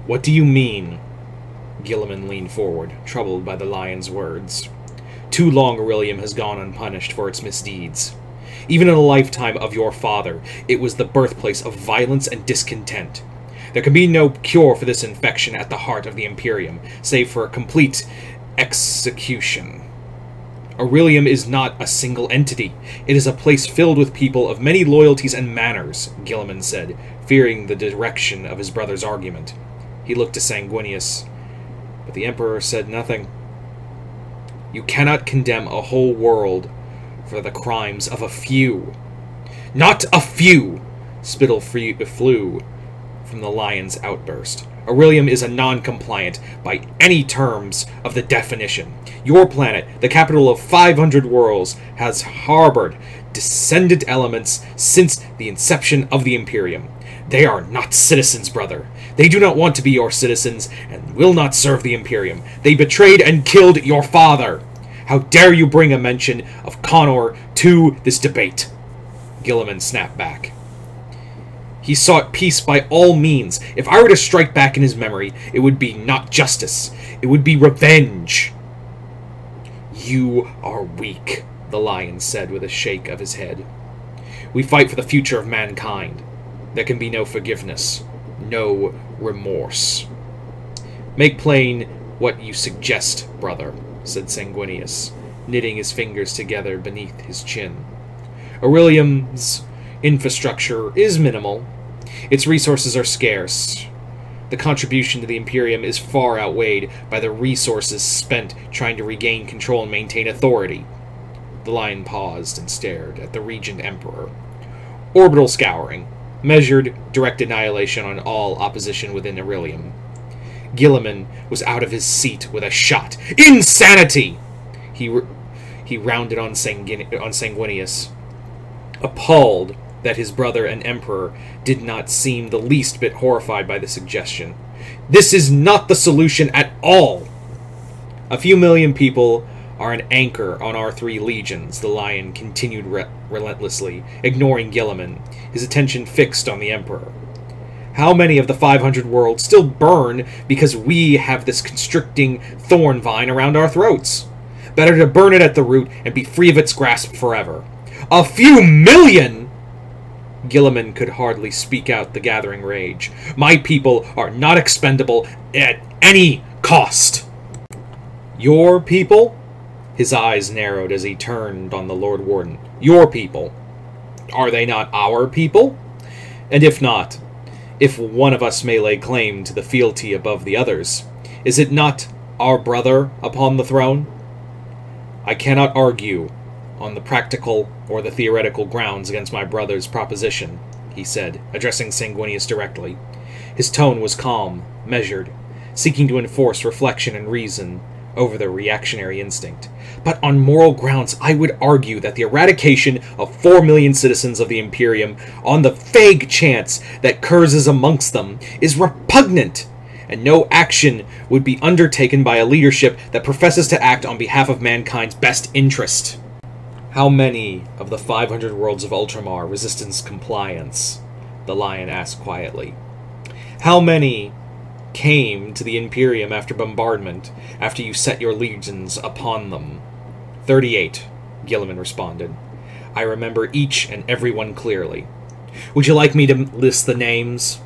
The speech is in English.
What do you mean? Guiliman leaned forward, troubled by the lion's words. Too long Aurelium has gone unpunished for its misdeeds. Even in the lifetime of your father, it was the birthplace of violence and discontent. There can be no cure for this infection at the heart of the Imperium, save for a complete execution. Aurelium is not a single entity. It is a place filled with people of many loyalties and manners, Guiliman said, fearing the direction of his brother's argument. He looked to Sanguinius, but the Emperor said nothing. You cannot condemn a whole world for the crimes of a few. Not a few! Spittle flew from the lion's outburst. Aurelium is a non-compliant by any terms of the definition. Your planet, the capital of 500 worlds, has harbored descendant elements since the inception of the Imperium. They are not citizens, brother. They do not want to be your citizens and will not serve the Imperium. They betrayed and killed your father. How dare you bring a mention of Connor to this debate? Guiliman snapped back. He sought peace by all means. If I were to strike back in his memory, it would be not justice. It would be revenge. You are weak, the lion said with a shake of his head. We fight for the future of mankind. There can be no forgiveness, no remorse. Make plain what you suggest, brother, said Sanguinius, knitting his fingers together beneath his chin. Aurelium's infrastructure is minimal. Its resources are scarce. The contribution to the Imperium is far outweighed by the resources spent trying to regain control and maintain authority. The lion paused and stared at the Regent Emperor. Orbital scouring. Measured direct annihilation on all opposition within Aurelium. Guiliman was out of his seat with a shot. Insanity! He rounded on Sanguinius, appalled that his brother and Emperor did not seem the least bit horrified by the suggestion. This is not the solution at all! A few million people are an anchor on our 3 legions, the lion continued relentlessly, ignoring Guiliman, his attention fixed on the Emperor. How many of the 500 worlds still burn because we have this constricting thorn vine around our throats? Better to burn it at the root and be free of its grasp forever. A few million! Guiliman could hardly speak out the gathering rage. My people are not expendable at any cost. Your people? His eyes narrowed as he turned on the Lord Warden. Your people. Are they not our people? And if not, if one of us may lay claim to the fealty above the others, is it not our brother upon the throne? I cannot argue on the practical or the theoretical grounds against my brother's proposition, he said, addressing Sanguinius directly. His tone was calm, measured, seeking to enforce reflection and reason over the reactionary instinct. But on moral grounds, I would argue that the eradication of 4 million citizens of the Imperium on the vague chance that Kurz is amongst them is repugnant, and no action would be undertaken by a leadership that professes to act on behalf of mankind's best interest. How many of the 500 worlds of Ultramar resistance compliance? The lion asked quietly. How many came to the Imperium after bombardment, after you set your legions upon them? 38, Guiliman responded. I remember each and every one clearly. Would you like me to list the names?